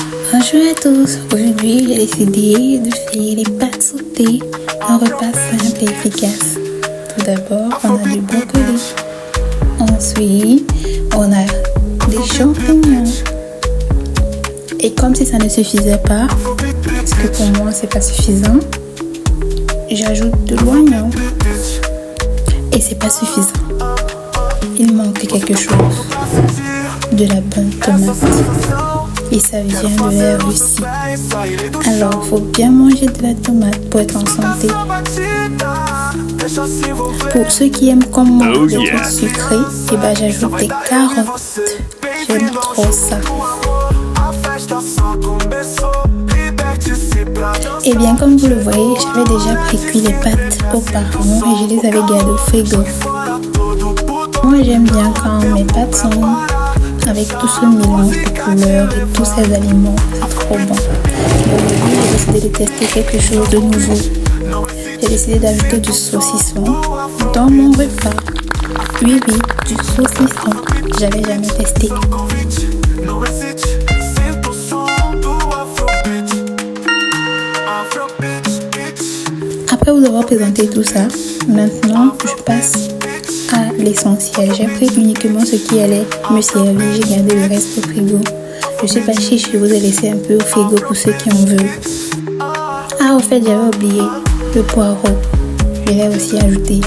Bonjour à tous, aujourd'hui j'ai décidé de faire les pâtes sautées, un repas simple et efficace. Tout d'abord, on a du brocoli. Ensuite, on a des champignons. Et comme si ça ne suffisait pas, parce que pour moi c'est pas suffisant, j'ajoute de l'oignon. Et c'est pas suffisant. Il manque quelque chose. De la bonne tomate. Et ça vient de la Russie. Alors, il faut bien manger de la tomate pour être en santé. Pour ceux qui aiment comme moi les trucs sucrés, et ben j'ajoute des carottes. J'aime trop ça. Et bien comme vous le voyez, j'avais déjà précuit les pâtes auparavant et je les avais gardées au frigo. Moi j'aime bien quand mes pâtes sont avec tout ce mélange de couleurs et tous ces aliments, c'est trop bon. Aujourd'hui j'ai décidé de tester quelque chose de nouveau. J'ai décidé d'ajouter du saucisson dans mon repas. Oui, du saucisson. J'avais jamais testé. Après vous avoir présenté tout ça, maintenant je passe à l'essentiel. J'ai pris uniquement ce qui allait me servir. J'ai gardé le reste au frigo. Je suis pas chiche, je vous ai laissé un peu au frigo pour ceux qui en veulent. Ah, au fait, j'avais oublié le poireau. Je l'ai aussi ajouté.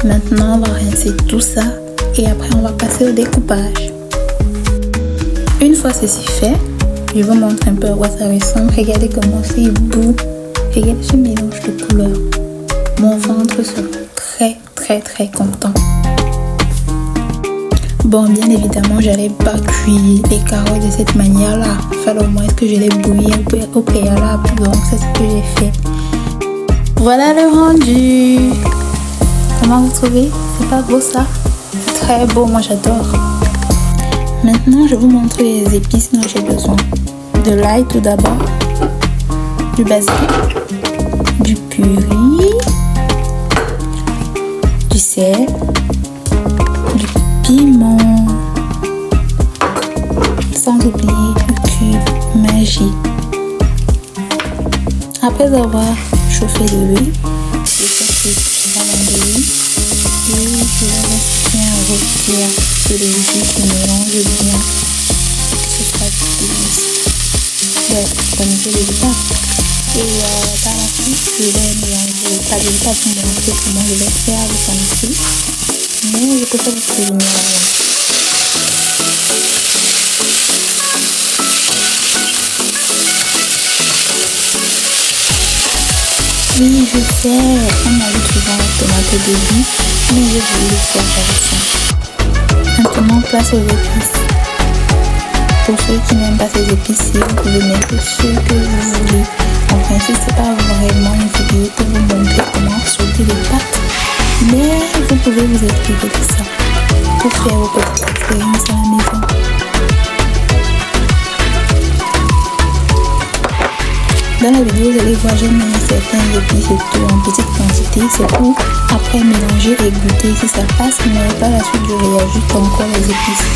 Maintenant, on va rincer tout ça et après, on va passer au découpage. Une fois ceci fait, je vous montre un peu à quoi ça ressemble. Regardez comment c'est beau. Regardez ce mélange de couleurs. Mon ventre sera très content. Bon, bien évidemment, j'allais pas cuire les carottes de cette manière-là. Fallait au moins que je les bouillie au préalable. Donc, c'est ce que j'ai fait. Voilà le rendu. Comment vous trouvez? C'est pas beau ça? Très beau, moi j'adore. Maintenant, je vous montre les épices dont j'ai besoin. De l'ail tout d'abord. Du basilic. Du curry. Du sel. Du piment. Sans oublier le cube Maggi. Après avoir chauffé de l'huile, je fais la mandoline et je laisse bien rôtir sur les épices qui mélangent bien ce plat de bref, vous connaissez déjà. Et par la suite, je vais mélanger le plat de pour vous montrer comment je vais faire, vous connaissez. Mais je préfère vous prévenir avant. Oui, je sais, on a eu souvent la tomate au début, mais je voulais le faire avec ça. Maintenant, place aux épices. Pour ceux qui n'aiment pas ces épices, vous pouvez mettre ce que vous voulez. En principe, c'est pas vraiment une vidéo pour vous montrer comment sauter les pâtes, mais vous pouvez vous expliquer tout ça pour faire vos petites expériences à la maison. Dans la vidéo, vous allez voir, j'ai mis certains épices et tout en petite quantité. C'est pour après mélanger et goûter si ça passe, mais par la suite, je réajoute encore les épices.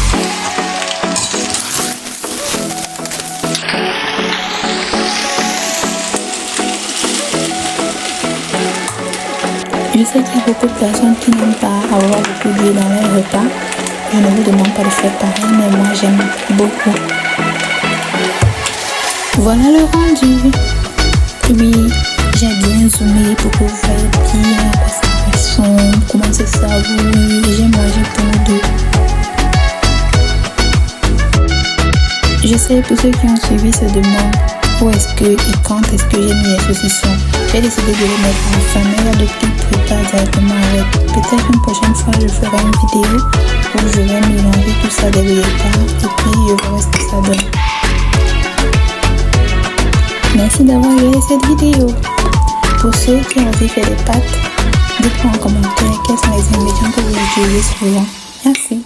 Je sais qu'il y a beaucoup de personnes qui n'aiment pas avoir beaucoup d'huile dans leur repas. Je ne vous demande pas de faire pareil, mais moi j'aime beaucoup. Voilà le rendu. Oui, j'ai bien zoomé pour que vous voyez bien à quoi ça ressemble, comment c'est savoureux. J'ai mangé pour nous deux. Je sais pour ceux qui ont suivi se demandent où est-ce que et quand est-ce que j'ai mis les saucissons. J'ai décidé de les mettre en fin, mais il y a de petites prépas directement avec. Peut-être une prochaine fois je ferai une vidéo où je vais mélanger tout ça dès le départ et puis je verrai ce que ça donne. Merci d'avoir regardé cette vidéo. Pour ceux qui ont aussi fait des pâtes, dites-moi en commentaire quels sont les ingrédients que vous utilisez souvent. Merci.